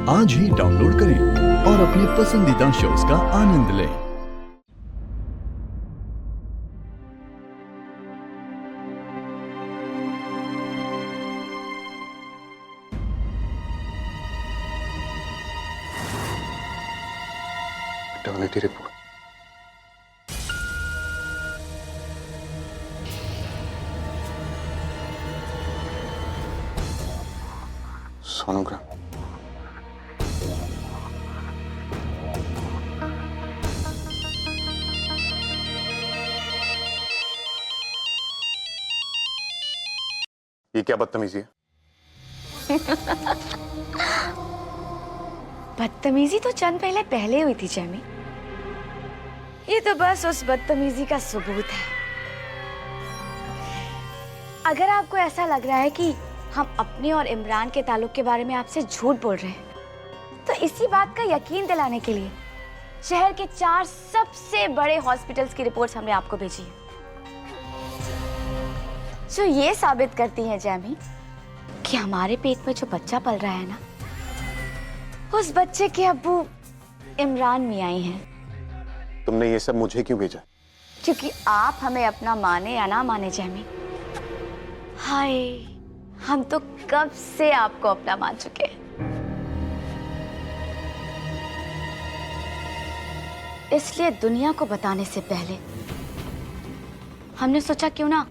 आज ही डाउनलोड करें और अपने पसंदीदा शोज का आनंद लें। Paternity report. सोनोग्राम। ये क्या बदतमीजी है? बदतमीजी तो चंद पहले हुई थी जैमी। ये तो बस उस बदतमीजी का सबूत है। अगर आपको ऐसा लग रहा है कि हम अपने और इमरान के ताल्लुक के बारे में आपसे झूठ बोल रहे हैं, तो इसी बात का यकीन दिलाने के लिए शहर के 4 सबसे बड़े हॉस्पिटल्स की रिपोर्ट्स हमने आपको भेजी है, जो ये साबित करती है जैमी कि हमारे पेट में जो बच्चा पल रहा है ना, उस बच्चे के अब्बू इमरान मियां ही हैं। तुमने ये सब मुझे क्यों भेजा? क्योंकि आप हमें अपना माने या ना माने जैमी, हाय हम तो कब से आपको अपना मान चुके हैं। इसलिए दुनिया को बताने से पहले हमने सोचा क्यों ना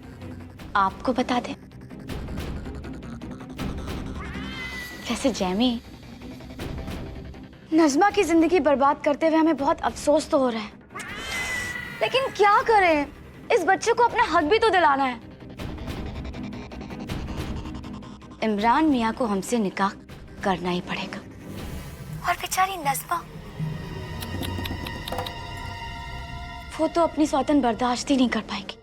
आपको बता दें। वैसे जैमी, नज़मा की जिंदगी बर्बाद करते हुए हमें बहुत अफसोस तो हो रहा है, लेकिन क्या करें, इस बच्चे को अपना हक भी तो दिलाना है। इमरान मियां को हमसे निकाह करना ही पड़ेगा। और बेचारी नज़मा, वो तो अपनी सौतन बर्दाश्त ही नहीं कर पाएगी।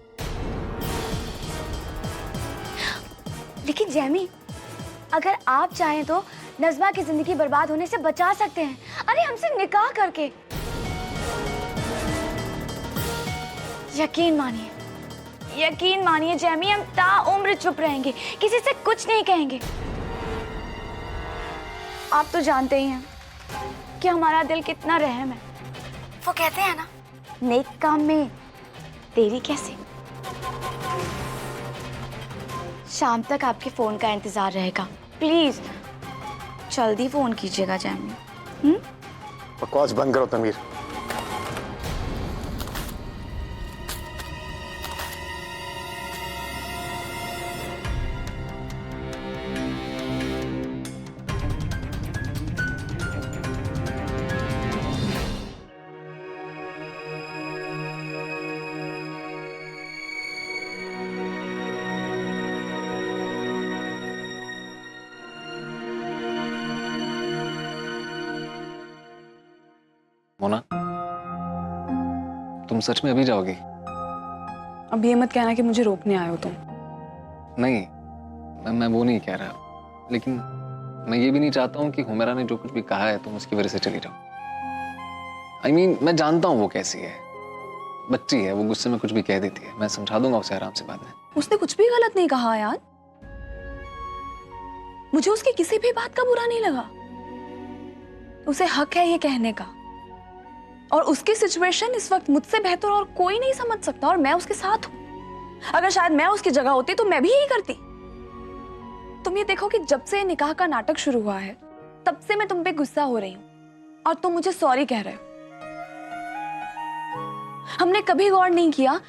लेकिन जैमी, अगर आप चाहें तो नज़मा की जिंदगी बर्बाद होने से बचा सकते हैं। अरे हमसे निकाह करके। यकीन मानिए जैमी, हम ताउम्र चुप रहेंगे, किसी से कुछ नहीं कहेंगे। आप तो जानते ही हैं कि हमारा दिल कितना रहम है। वो कहते हैं ना, नेक काम में देरी कैसे। शाम तक आपके फोन का इंतजार रहेगा। प्लीज जल्दी फोन कीजिएगा जैमी। बकवास बंद करो तमीर। मोना, तुम सच में अभी जाओगी? अब ये मत कहना कि मुझे रोकने आए हो तुम। नहीं, मैं वो नहीं कह रहा, लेकिन मैं ये भी नहीं चाहता हूँ कि हुमैरा ने जो कुछ भी कहा है तुम उसकी वजह से चली जाओ। I mean, मैं जानता हूँ वो कैसी है, बच्ची है, वो गुस्से में कुछ भी कह देती है। मैं समझा दूंगा उसे आराम से बाद में। उसने कुछ भी गलत नहीं कहा यार, मुझे उसकी किसी भी बात का बुरा नहीं लगा। उसे हक है ये कहने का, और उसकी सिचुएशन इस वक्त मुझसे बेहतर और कोई नहीं समझ सकता, और मैं उसके साथ हूं। अगर शायद मैं उसकी जगह होती तो मैं भी यही करती। तुम ये देखो कि जब से निकाह का नाटक शुरू हुआ है, तब से मैं तुम पे गुस्सा हो रही हूं, और तुम मुझे सॉरी कह रहे हो। हमने कभी गौर नहीं किया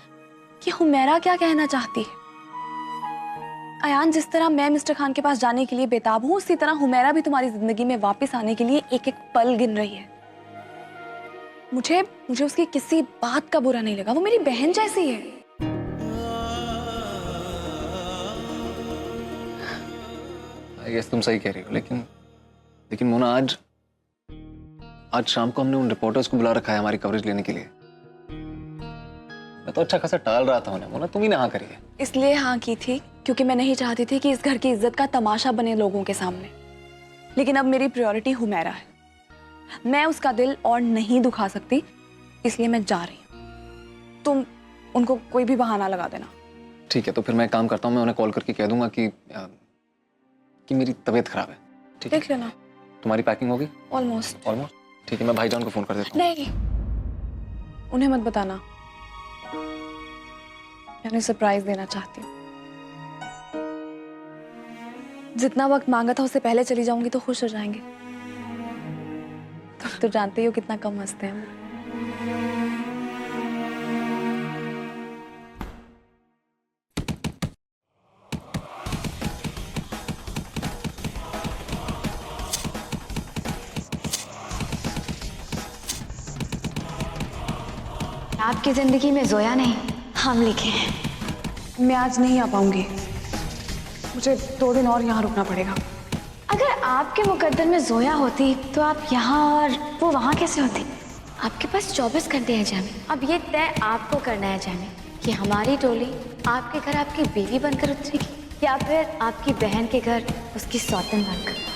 कि हुमैरा क्या कहना चाहती है। अयान, जिस तरह मैं मिस्टर खान के पास जाने के लिए बेताब हूं, उसी तरह हुमैरा भी तुम्हारी जिंदगी में वापस आने के लिए एक एक पल गिन रही है। मुझे उसकी किसी बात का बुरा नहीं लगा, वो मेरी बहन जैसी है। I guess तुम सही कह रही हो, लेकिन मोना, आज शाम को हमने उन रिपोर्टर्स को बुला रखा है हमारी कवरेज लेने के लिए। मैं तो अच्छा खासा टाल रहा था उन्हें। मोना, तुम ही ने हाँ करी है। इसलिए हाँ की थी क्योंकि मैं नहीं चाहती थी कि इस घर की इज्जत का तमाशा बने लोगों के सामने। लेकिन अब मेरी प्रायोरिटी हुमैरा है, मैं उसका दिल और नहीं दुखा सकती, इसलिए मैं जा रही हूँ। तुम उनको कोई भी बहाना लगा देना। ठीक है, तो फिर मैं एक काम करता हूँ, मैं उन्हें कॉल करके कह दूंगा कि मेरी तबीयत खराब है। ठीक है? देख लेना। तुम्हारी पैकिंग होगी? ऑलमोस्ट। ऑलमोस्ट। ठीक है, मैं भाईजान को फोन कर देता हूँ। नहीं, उन्हें मत बताना, मैं उन्हें सरप्राइज देना चाहती हूँ। जितना वक्त मांगा था उससे पहले चली जाऊंगी तो खुश हो जाएंगे। तुम तो जानते ही हो कितना कम हंसते हैं हम। आपकी जिंदगी में जोया नहीं, हम लिखे हैं। मैं आज नहीं आ पाऊंगी, मुझे 2 दिन और यहाँ रुकना पड़ेगा। अगर आपके मुकद्दर में जोया होती तो आप यहाँ और वो वहाँ कैसे होती? आपके पास 24 घंटे हैं जैमी। अब ये तय आपको करना है जैमी कि हमारी टोली आपके घर आपकी बीवी बनकर उतरेगी या फिर आपकी बहन के घर उसकी सौतन बनकर।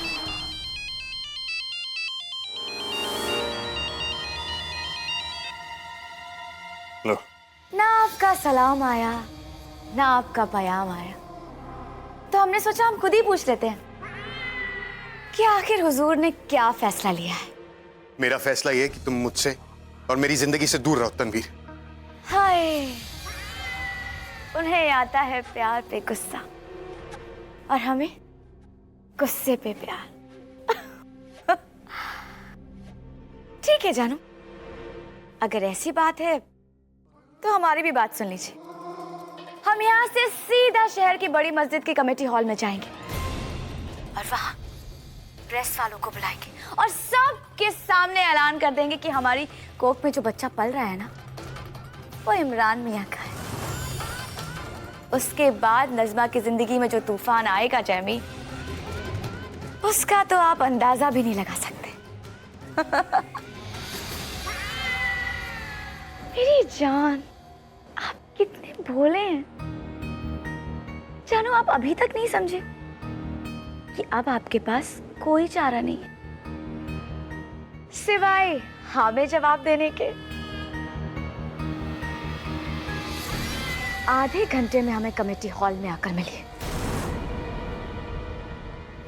लो। ना आपका सलाम आया ना आपका पयाम आया, तो हमने सोचा हम खुद ही पूछ लेते हैं कि आखिर हुजूर ने क्या फैसला लिया है। मेरा फैसला ये है कि तुम मुझसे और मेरी जिंदगी से दूर रहो तनवीर। हाय, उन्हें आता है प्यार पे गुस्सा और हमें गुस्से पे प्यार। ठीक है जानू, अगर ऐसी बात है तो हमारी भी बात सुन लीजिए। हम यहाँ से सीधा शहर की बड़ी मस्जिद के कमेटी हॉल में जाएंगे और वहाँ प्रेस वालों को बुलाएंगे और सबके सामने ऐलान कर देंगे कि हमारी कोख में जो बच्चा पल रहा है ना, वो इमरान मियाँ का है। उसके बाद नज़मा की जिंदगी में जो तूफान आएगा जैमी, उसका तो आप अंदाजा भी नहीं लगा सकते। मेरी जान, आप कितने भोले हैं। जानो, आप अभी तक नहीं समझे कि अब आपके पास कोई चारा नहीं है सिवाय हाँ में जवाब देने के। आधे घंटे में हमें कमेटी हॉल में आकर मिलिए,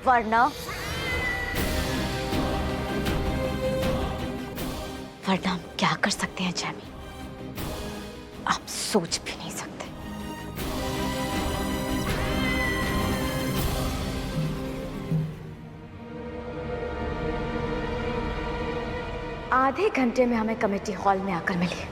वरना हम क्या कर सकते हैं जैमी, आप सोच भी नहीं सकते। आधे घंटे में हमें कमेटी हॉल में आकर मिलिए।